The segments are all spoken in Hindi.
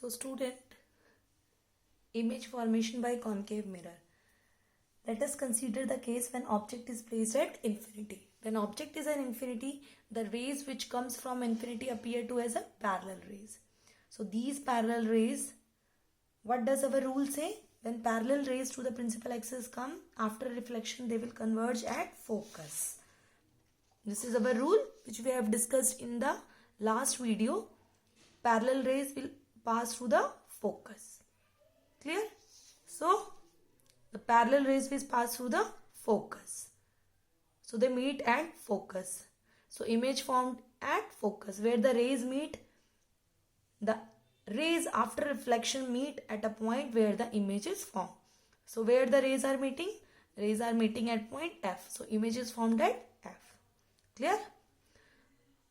So student, image formation by concave mirror. Let us consider the case when object is placed at infinity. When object is at infinity, the rays which comes from infinity appear to as a parallel rays. So these parallel rays, what does our rule say? When parallel rays to the principal axis come, after reflection they will converge at focus. This is our rule which we have discussed in the last video. Parallel rays will pass through the focus. Clear? So the parallel rays will pass through the focus. So they meet at focus. So image formed at focus. Where the rays meet, the rays after reflection meet at a point where the image is formed. So where the rays are meeting? Rays are meeting at point F. So image is formed at F. Clear?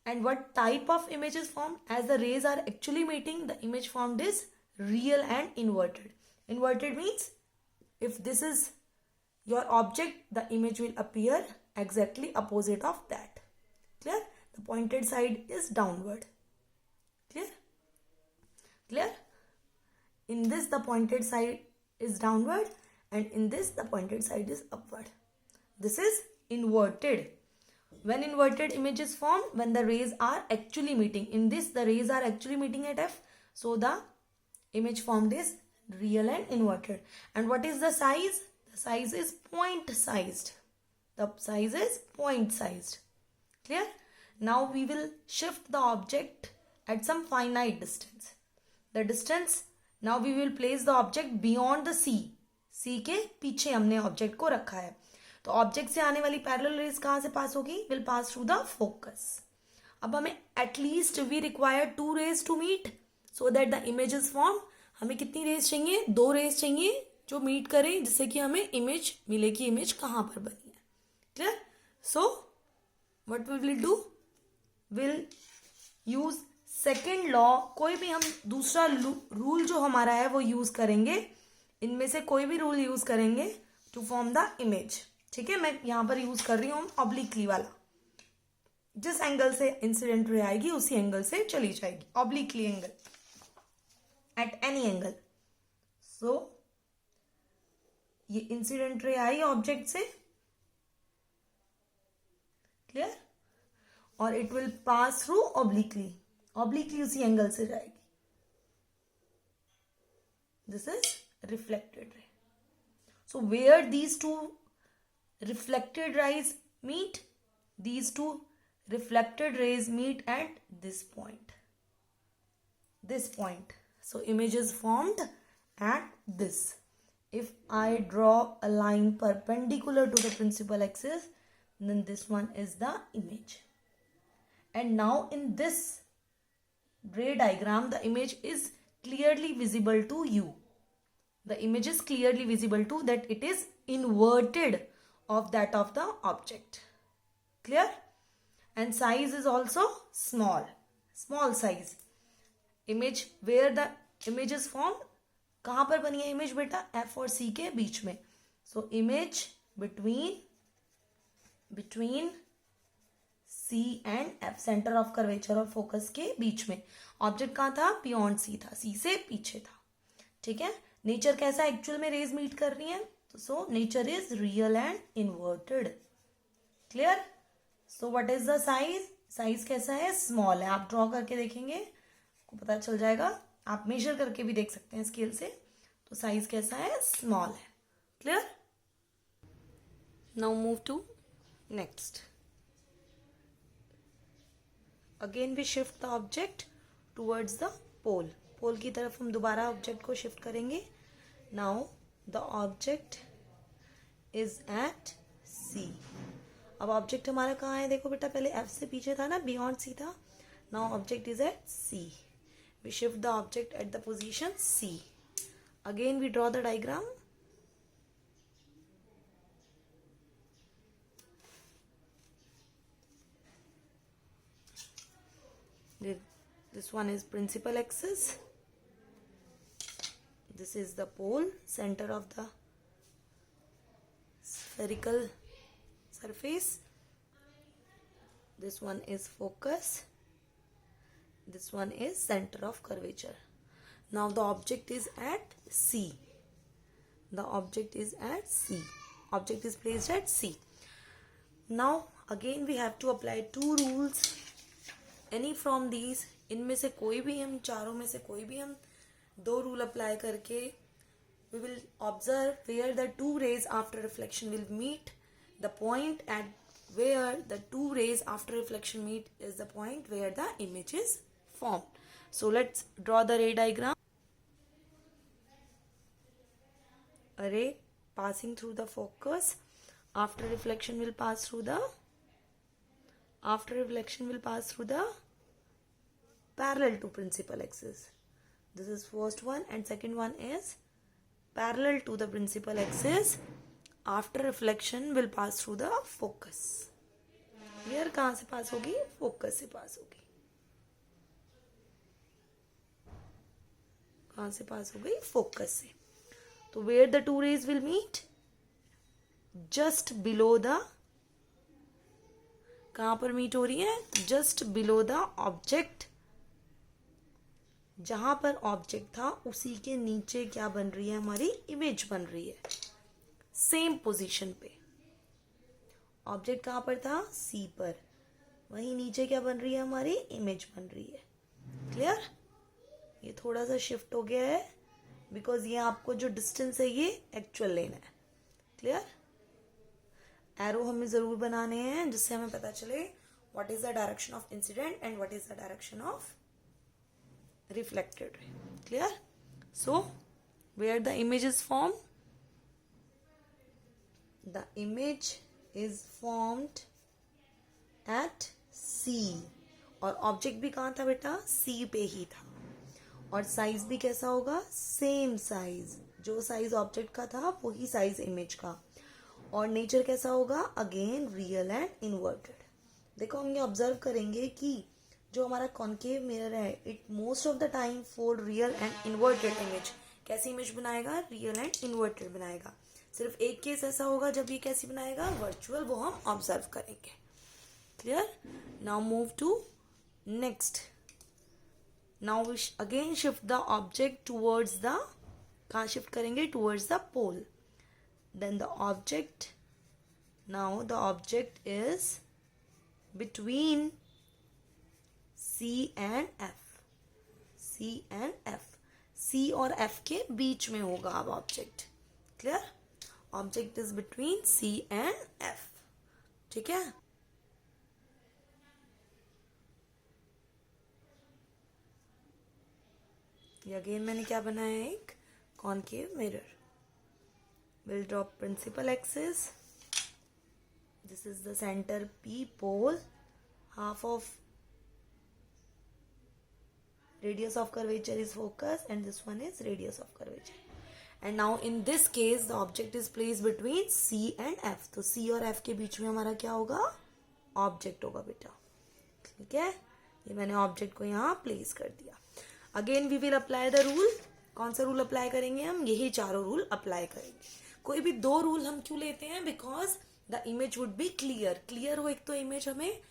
And what type of image is formed? As the rays are actually meeting, the image formed is real and inverted. Inverted means if this is your object, the image will appear exactly opposite of that. Clear? The pointed side is downward. Clear? Clear? In this, the pointed side is downward, and in this, the pointed side is upward. This is inverted. When inverted image is formed, when the rays are actually meeting. In this, the rays are actually meeting at F. So the image formed is real and inverted. And what is the size? The size is point sized. The size is point sized. Clear? Now we will shift the object at some finite distance. The distance, now we will place the object beyond the C. C के पीछे हमने object को रखा है. तो ऑब्जेक्ट से आने वाली पैरेलल रेज कहाँ से पास होगी? Will pass through the focus. अब हमें at least we require 2 rays to meet so that the image is form. हमें कितनी रेज चाहिए? 2 रेज चाहिए जो मीट करें, जिससे कि हमें इमेज मिले कि इमेज कहाँ पर बनी है. Clear? So what we will do, will use second law. कोई भी हम दूसरा रूल जो हमारा है वो यूज करेंगे. इनमें से कोई भी रूल यूज करेंगे टू फॉर्म द इमेज. ठीक है, मैं यहां पर यूज कर रही हूं ऑब्लिकली वाला. जिस एंगल से इंसिडेंट रे आएगी उसी एंगल से चली जाएगी. Obliquely angle at any angle. So ये इंसिडेंट रे आई ऑब्जेक्ट से. क्लियर? और it will pass through obliquely. Obliquely उसी एंगल से जाएगी. This is reflected ray. So where these two reflected rays meet? These two reflected rays meet at this point. This point. So image is formed at this. If I draw a line perpendicular to the principal axis, then this one is the image. And now in this ray diagram, the image is clearly visible to you. The image is clearly visible to that it is inverted of that of the object. Clear? And size is also small. Small size. Image where the image is formed. कहाँ पर बनी है इमेज बेटा? F और C के बीच में. So image between C and F, center of curvature और focus के बीच में. ऑब्जेक्ट कहाँ था? Beyond C था. C से पीछे था. ठीक है? नेचर कैसा एक्चुअल में रेज मीट कर रही है? सो nature is real and inverted. Clear? So what is the size? Size कैसा है? स्मॉल है. आप ड्रॉ करके देखेंगे आपको पता चल जाएगा. आप मेजर करके भी देख सकते हैं स्केल से. तो साइज कैसा है? स्मॉल है. Clear? Now move to next. Again we shift the object towards the pole. Pole की तरफ हम दोबारा ऑब्जेक्ट को शिफ्ट करेंगे. Now the object is at C. अब ऑब्जेक्ट हमारा कहाँ है? देखो बेटा, पहले एफ से पीछे था ना, बियॉन्ड सी था. Now object is at C. We shift the object at the position C. Again we draw the diagram. This one is principal axis. This is the pole, center of the spherical surface. This one is focus. This one is center of curvature. Now the object is at C. The object is at C. Object is placed at C. Now again we have to apply two rules. Any from these, इनमें से कोई भी हम, चारों में से कोई भी हम दो रूल अप्लाई करके we will observe where the two rays after reflection will meet. The point at where the two rays after reflection meet is the point where the image is formed. So let's draw the ray diagram. A ray passing through the focus. After reflection will pass through the parallel to principal axis. This is first one, and second one is parallel to the principal axis. After reflection will pass through the focus. Here कहाँ से पास होगी? फोकस से पास होगी. कहाँ से पास हो गई? फोकस से. तो where the two rays will meet? Just below the, कहाँ पर मीट हो रही है? Just below the object. जहां पर ऑब्जेक्ट था उसी के नीचे क्या बन रही है? हमारी इमेज बन रही है. सेम पोजीशन पे. ऑब्जेक्ट कहां पर था? सी पर. वहीं नीचे क्या बन रही है? हमारी इमेज बन रही है. क्लियर? ये थोड़ा सा शिफ्ट हो गया है बिकॉज ये आपको जो डिस्टेंस है ये एक्चुअल लेना है. क्लियर? एरो हमें जरूर बनाने हैं जिससे हमें पता चले what is the direction of incident and what is the direction of reflected ray. Clear? So where the image is formed? The image is formed at C. और ऑब्जेक्ट भी कहाँ था बेटा? C पे ही था. और साइज भी कैसा होगा? Same size. जो साइज ऑब्जेक्ट का था वही साइज इमेज का. और नेचर कैसा होगा? Again real and inverted. देखो हम ये ऑब्जर्व करेंगे कि जो हमारा कॉन्केव मिरर है it most of the time for real and inverted image. कैसी इमेज बनाएगा? रियल एंड इन्वर्टेड बनाएगा. सिर्फ एक केस ऐसा होगा जब ये कैसी बनाएगा? वर्चुअल. वो हम ऑब्जर्व करेंगे. Clear? Now move to next. Now we again shift the object towards the, कहाँ शिफ्ट करेंगे? Towards the pole. Then the object, now the object is between C and F. C and F. C और F के बीच में होगा अब object. Clear? Object is between C and F. ठीक है? ये अगेन मैंने क्या बनाया है? एक concave mirror. Will draw principal axis. This is the centre P pole. Half of radius of curvature is focus and this one is radius of curvature. And now in this case the object is placed between C and F. तो C और F के बीच में हमारा क्या होगा? ऑब्जेक्ट होगा बेटा. ठीक है? ये मैंने ऑब्जेक्ट को यहाँ प्लेस कर दिया. Again we will apply the rule. कौन सा रूल अप्लाई करेंगे हम? यही चारों रूल अप्लाई करेंगे. कोई भी दो रूल हम क्यों लेते हैं? Because the image would be clear. Clear हो एक तो इमेज हमें,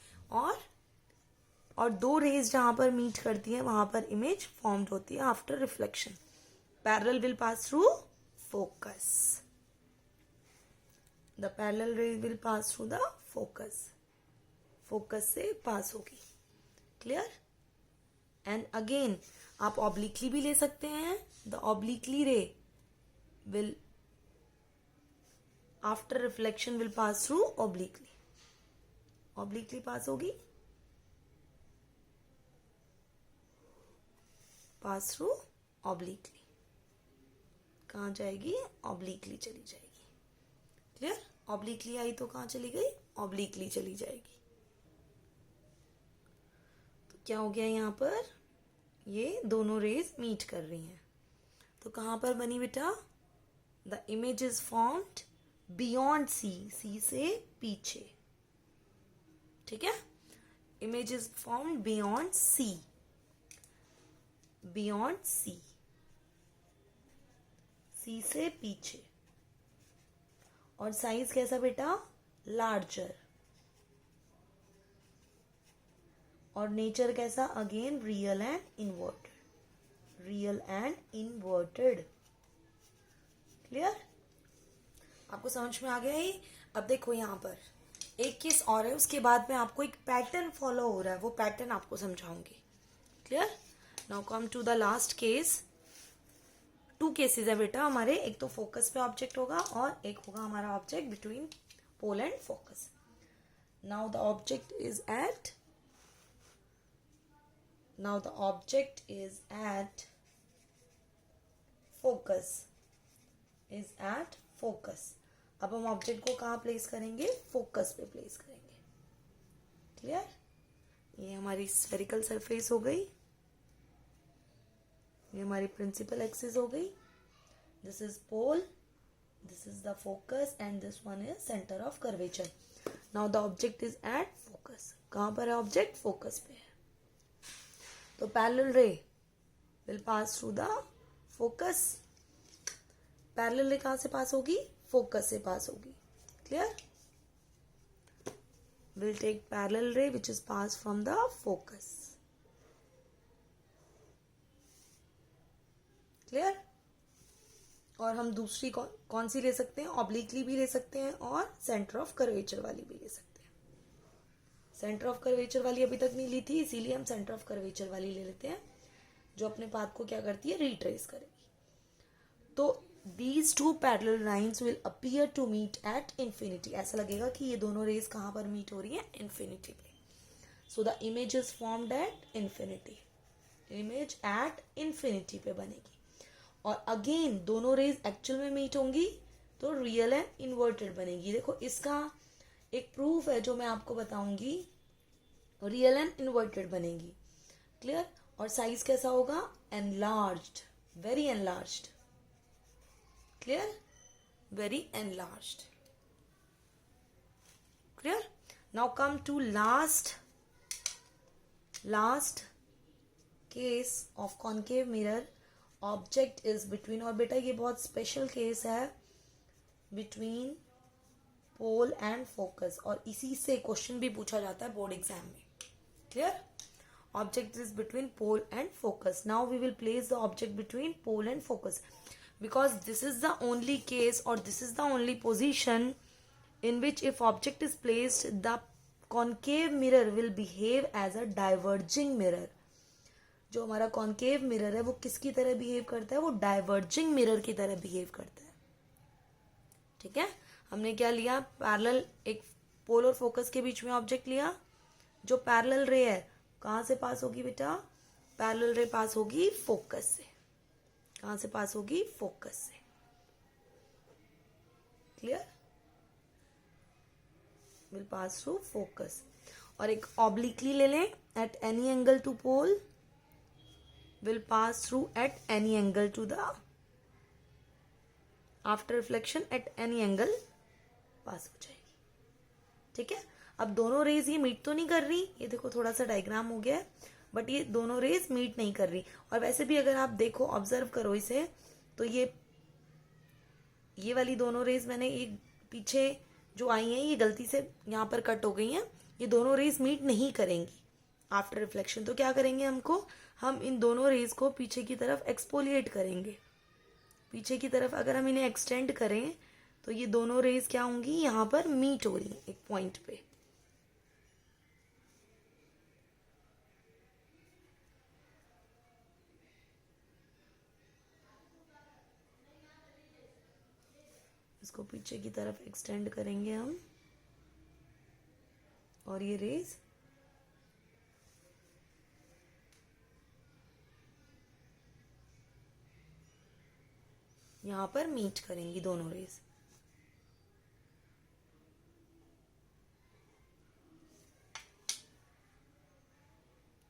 और दो रेज जहां पर मीट करती है वहां पर इमेज फॉर्म्ड होती है after reflection. Parallel will pass through focus. The parallel ray will pass through the focus. Focus से पास होगी. क्लियर? एंड अगेन आप ऑब्लिकली भी ले सकते हैं. The obliquely ray will after reflection will pass through obliquely. Obliquely pass होगी. Pass through obliquely. कहाँ जाएगी? ऑब्लिकली चली जाएगी. क्लियर? ऑब्लिकली आई तो कहाँ चली गई? ऑब्लिकली चली जाएगी. तो क्या हो गया यहाँ पर? ये दोनों रेज मीट कर रही हैं. तो कहाँ पर बनी बेटा? The image is formed beyond C. C से पीछे. ठीक है? Image is formed beyond C. Beyond C. C से पीछे. और साइज कैसा बेटा? लार्जर. और नेचर कैसा? Again real and inverted. Real and inverted. Clear? आपको समझ में आ गया ही? अब देखो यहाँ पर एक केस और है, उसके बाद में आपको एक पैटर्न फॉलो हो रहा है, वो पैटर्न आपको समझाऊंगी। Clear? Now come to the last case. 2 cases है बेटा हमारे, एक तो फोकस पे ऑब्जेक्ट होगा और एक होगा हमारा object between pole and focus. Now the object is at focus. अब हम ऑब्जेक्ट को कहाँ प्लेस करेंगे? फोकस पे प्लेस करेंगे। क्लियर? ये हमारी स्फेरिकल सरफेस हो गई, ये हमारी प्रिंसिपल एक्सिस हो गई। This is pole, this is the focus and this one is centre of curvature. Now the object is at focus. कहाँ पर है ऑब्जेक्ट? फोकस पे है। तो parallel ray will pass through the focus. Parallel रे कहाँ से पास होगी? फोकस से पास होगी। क्लियर? विल टेक पैरेलल रे which is pass from the focus. Clear? और हम दूसरी कौन सी ले सकते हैं? ऑब्लिकली भी ले सकते हैं और सेंटर ऑफ कर्वेचर वाली भी ले सकते हैं। सेंटर ऑफ कर्वेचर वाली अभी तक नहीं ली थी, इसीलिए हम सेंटर ऑफ कर्वेचर वाली ले लेते हैं, जो अपने पाथ को क्या करती है? रिट्रेस करेगी। तो these 2 parallel lines will appear to meet at infinity। ऐसा लगेगा कि ये दोनों रेज कहाँ पर मीट हो रही है? इन्फिनिटी पे। So the image is formed at infinity. Image at infinity पे बनेगी। और अगेन दोनों रेज एक्चुअल में मीट होंगी तो रियल एंड इन्वर्टेड बनेगी। देखो इसका एक प्रूफ है जो मैं आपको बताऊंगी, रियल एंड इन्वर्टेड बनेगी। क्लियर? और साइज कैसा होगा? Enlarged, very enlarged. Clear? Very enlarged. Clear? Now come to last case of concave mirror. Object is between, और बेटा ये बहुत स्पेशल केस है, between pole and focus, और इसी से क्वेश्चन भी पूछा जाता है बोर्ड एग्जाम में। Clear? Object is between pole and focus. Now we will place the object between pole and focus. Because this is the only case or this is the only position in which if object is placed, the concave mirror will behave as a diverging mirror। जो हमारा concave mirror है वो किसकी तरह behave करता है? वो diverging mirror की तरह behave करता है। ठीक है? हमने क्या लिया? पैरेलल, एक पोल और फोकस के बीच में ऑब्जेक्ट लिया। जो पैरेलल रे है कहाँ से पास होगी बेटा? पैरेलल रे पास होगी फोकस से। कहां से पास होगी? फोकस से। Clear? Will pass through focus. और एक ऑब्लिकली ले लें, at any angle to pole, will pass through at any angle to the, after reflection at any angle pass हो जाएगी। ठीक है? अब दोनों रेज ये मीट तो नहीं कर रही, ये देखो थोड़ा सा डायग्राम हो गया है, बट ये दोनों रेज मीट नहीं कर रही। और वैसे भी अगर आप देखो, ऑब्जर्व करो इसे, तो ये वाली दोनों रेज मैंने एक पीछे जो आई हैं ये गलती से यहाँ पर कट हो गई हैं। ये दोनों रेज मीट नहीं करेंगी आफ्टर रिफ्लेक्शन। तो क्या करेंगे? हम इन दोनों रेज को पीछे की तरफ एक्सपोलिएट करेंगे। पीछे की तरफ अगर हम इन्हें एक्सटेंड करें तो ये दोनों रेज क्या होंगी? यहाँ पर मीट हो रही एक पॉइंट पे। इसको पीछे की तरफ एक्सटेंड करेंगे हम, और ये रेज यहां पर मीट करेंगी दोनों रेज।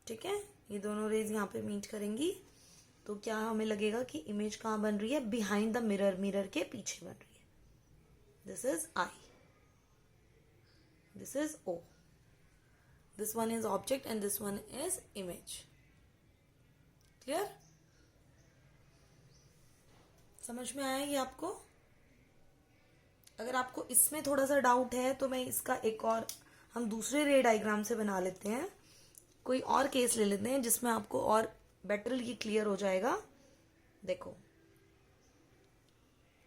ठीक है? ये दोनों रेज यहाँ पे मीट करेंगी तो क्या हमें लगेगा कि इमेज कहाँ बन रही है? बिहाइंड द मिरर, मिरर के पीछे बन रही है। This is I. This is O. This one is object and this one is image. Clear? समझ में आया ये आपको? अगर आपको इसमें थोड़ा सा डाउट है तो मैं इसका एक और हम दूसरे रे डायग्राम से बना लेते हैं, कोई और केस ले लेते हैं जिसमें आपको और बेटर ये क्लियर हो जाएगा। देखो,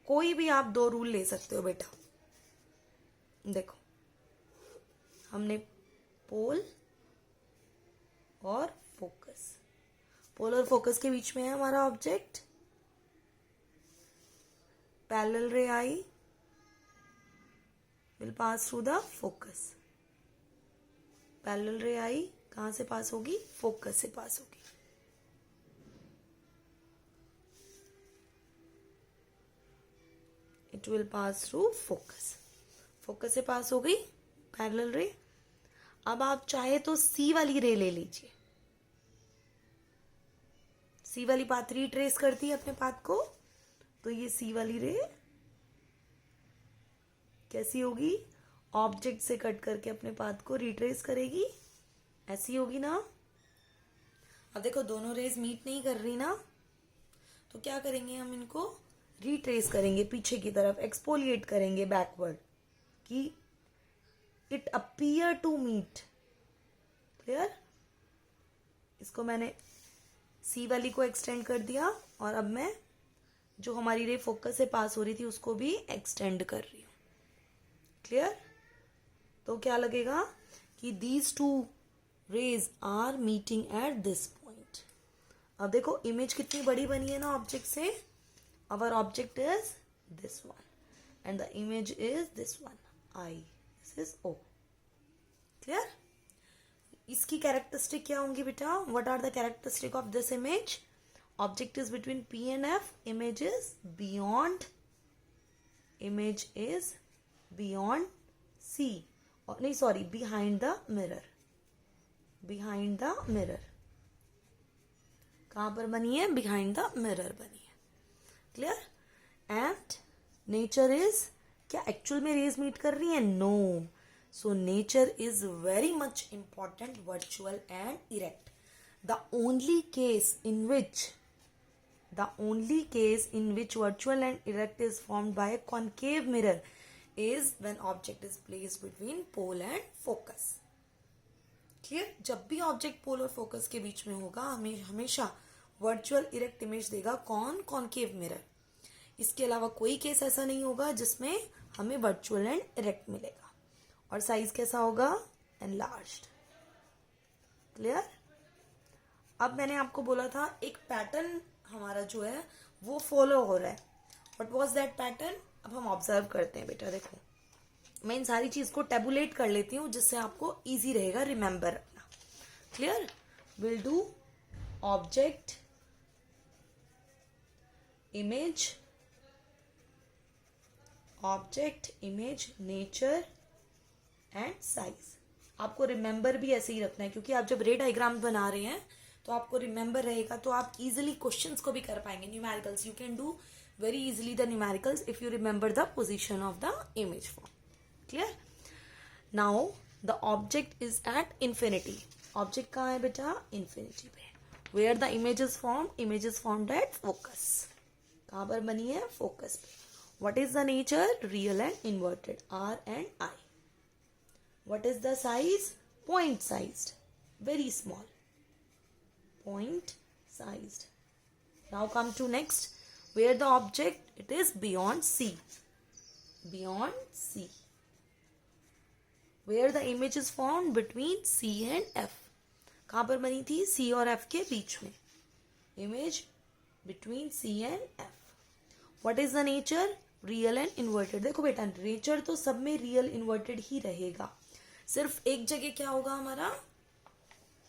कोई भी आप 2 रूल ले सकते हो बेटा। देखो, हमने पोल और फोकस, पोल और फोकस के बीच में है हमारा ऑब्जेक्ट। पैरेलल रे I will pass through the focus. Parallel रे आई कहां से पास होगी? फोकस से पास होगी। It will pass through focus. Focus से पास हो गई पैरेलल रे। अब आप चाहे तो सी वाली रे ले लीजिए। सी वाली पाथ रिट्रेस करती है अपने पाथ को, तो ये सी वाली रे कैसी होगी? ऑब्जेक्ट से कट करके अपने पाथ को रिट्रेस करेगी, ऐसी होगी ना। अब देखो, दोनों रेज मीट नहीं कर रही ना, तो क्या करेंगे हम? इनको रिट्रेस करेंगे पीछे की तरफ, एक्सपोलिएट करेंगे बैकवर्ड, कि it appear to meet. Clear? इसको मैंने सी वाली को एक्सटेंड कर दिया, और अब मैं जो हमारी रे फोकस से पास हो रही थी उसको भी एक्सटेंड कर रही हूं। क्लियर? तो क्या लगेगा कि these two rays are meeting at this point. अब देखो, इमेज कितनी बड़ी बनी है ना ऑब्जेक्ट से। Our object is this one and the image is this one, I, this is O. Clear? इसकी कैरेक्टरिस्टिक क्या होंगी बेटा? What are the characteristic of this image? Object is between P and F, image is beyond, image is beyond C, और नहीं sorry, behind the mirror, behind the mirror. कहां पर बनी है? बिहाइंड द मिरर बनी है। क्लियर? एंड नेचर इज, क्या एक्चुअल में रेज मीट कर रही है? No. So nature is very much important, virtual and erect. The only case in which virtual and erect is formed by a concave mirror is when object is placed between pole and focus. Clear? जब भी ऑब्जेक्ट पोल और फोकस के बीच में होगा, हमें हमेशा वर्चुअल इरेक्ट इमेज देगा। कौन? Concave mirror. इसके अलावा कोई केस ऐसा नहीं होगा जिसमें हमें वर्चुअल एंड इरेक्ट मिलेगा। और साइज कैसा होगा? एनलार्ज्ड। क्लियर? अब मैंने आपको बोला था एक पैटर्न हमारा जो है वो फॉलो हो रहा है। What was that pattern? अब हम ऑब्जर्व करते हैं बेटा। देखो, मैं इन सारी चीज को टेबुलेट कर लेती हूँ जिससे आपको इजी रहेगा रिमेंबर रखना। Clear? Will do object, image, object, image, nature and size. आपको रिमेंबर भी ऐसे ही रखना है, क्योंकि आप जब रे डायग्राम बना रहे हैं तो आपको रिमेंबर रहेगा, तो आप इजिली क्वेश्चंस को भी कर पाएंगे। Numericals you can do very easily the numericals if you remember the position of the image form. Clear? Now the object is at infinity. Object कहाँ है बेटा? इंफिनिटी पे। Where the image is form? Image is formed at focus. कहाँ पर बनी है? फोकस पे। What is the nature? Real and inverted, R and I. What is the size? Point sized, very small, point sized. Now come to next, where the object, it is beyond C, beyond C. Where the image is formed? Between C and F. कहाँ पर बनी थी? C और F के बीच में। Image between C and F. What is the nature? Real and inverted. देखो बेटा, नेचर तो सब में रियल इन्वर्टेड ही रहेगा, सिर्फ एक जगह क्या होगा हमारा?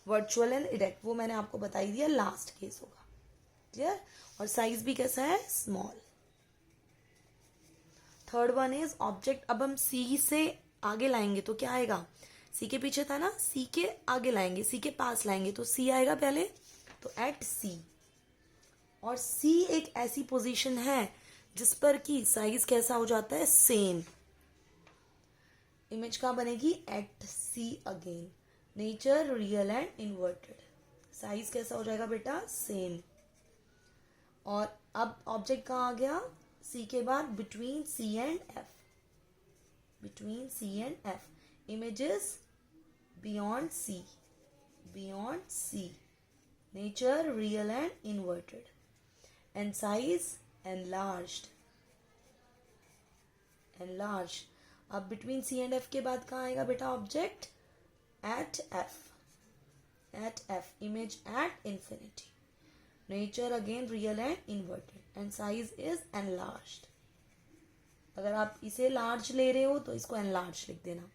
Virtual and erect. वो मैंने आपको बता ही दिया, लास्ट केस होगा। क्लियर? और साइज भी कैसा है? Small. Third one is object. अब हम सी से आगे लाएंगे तो क्या आएगा? सी के पीछे था ना, सी के आगे लाएंगे, सी के पास लाएंगे तो सी आएगा पहले, तो एट सी। और सी एक ऐसी पोजीशन है जिस पर कि साइज कैसा हो जाता है? सेम। इमेज कहाँ बनेगी? At C again. Nature real and inverted. Size कैसा हो जाएगा बेटा? सेम। और अब ऑब्जेक्ट कहाँ आ गया? सी के बाद between C and F, between C and F. Image is beyond C, beyond C. Nature real and inverted, and size enlarged, enlarge. अब बिटवीन सी एंड एफ के बाद कहाँ आएगा बेटा object? At F, at F, image at infinity, nature again real and inverted, and size is enlarged. अगर आप इसे लार्ज ले रहे हो तो इसको एनलार्ज लिख देना,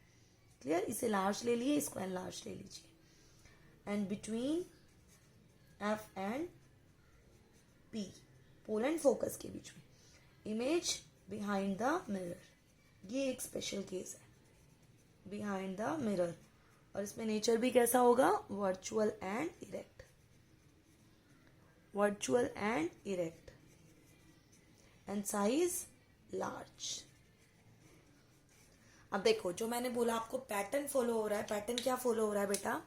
क्लियर? इसे लार्ज ले लिए, इसको एनलार्ज ले लीजिए। And between F and P, pole and focus के बीच में, इमेज बिहाइंड द मिरर, ये एक स्पेशल केस है, बिहाइंड द मिरर। और इसमें नेचर भी कैसा होगा? Virtual and erect, virtual and erect, and size large. अब देखो, जो मैंने बोला आपको पैटर्न फॉलो हो रहा है, पैटर्न क्या फॉलो हो रहा है बेटा?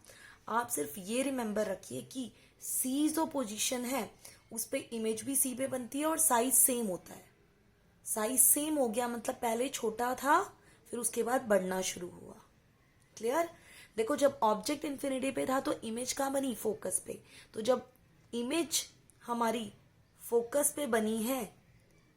आप सिर्फ ये रिमेंबर रखिए कि सी जो पोजीशन है उस पे इमेज भी सी पे बनती है और साइज सेम होता है। साइज सेम हो गया मतलब पहले छोटा था, फिर उसके बाद बढ़ना शुरू हुआ, क्लियर? देखो, जब ऑब्जेक्ट इन्फिनिटी पे था तो इमेज कहाँ बनी? फोकस पे। तो जब इमेज हमारी फोकस पे बनी है,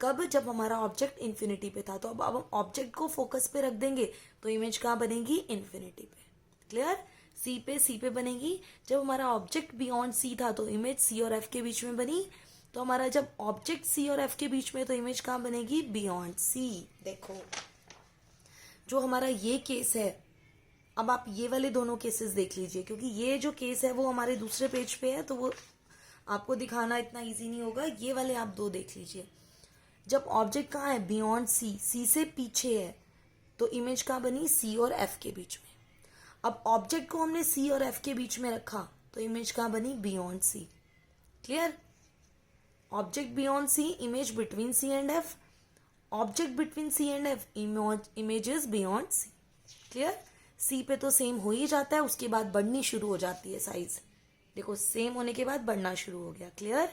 कब? जब हमारा ऑब्जेक्ट इन्फिनिटी पे था। तो अब हम ऑब्जेक्ट को फोकस पे रख देंगे तो इमेज कहाँ बनेगी? इन्फिनिटी पे, क्लियर? सी पे बनेगी। जब हमारा ऑब्जेक्ट बियॉन्ड सी था तो इमेज सी और एफ के बीच में बनी। तो हमारा जब ऑब्जेक्ट सी और एफ के बीच में, तो इमेज कहाँ बनेगी? Beyond C. देखो, जो हमारा ये केस है, अब आप ये वाले दोनों केसेस देख लीजिए, क्योंकि ये जो केस है वो हमारे दूसरे पेज पे है, तो वो आपको दिखाना इतना इजी नहीं होगा। ये वाले आप दो देख लीजिए। जब ऑब्जेक्ट कहाँ है? बियॉन्ड सी, सी से पीछे है, तो इमेज कहाँ बनी? सी और एफ के बीच में। अब ऑब्जेक्ट को हमने सी और एफ के बीच में रखा तो इमेज कहाँ बनी? Beyond C, clear? Object beyond C, image between C and F, object between C and F, image is beyond C, clear? C पे तो सेम हो ही जाता है, उसके बाद बढ़नी शुरू हो जाती है साइज। देखो, सेम होने के बाद बढ़ना शुरू हो गया, क्लियर?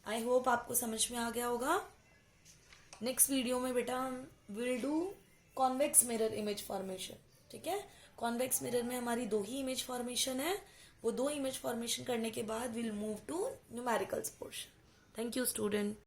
आई होप आपको समझ में आ गया होगा। नेक्स्ट वीडियो में बेटा हम will do convex mirror image formation, ठीक है? कॉन्वेक्स मिरर में हमारी दो ही इमेज फॉर्मेशन है, वो दो इमेज फॉर्मेशन करने के बाद will move to numericals portion. Thank you student.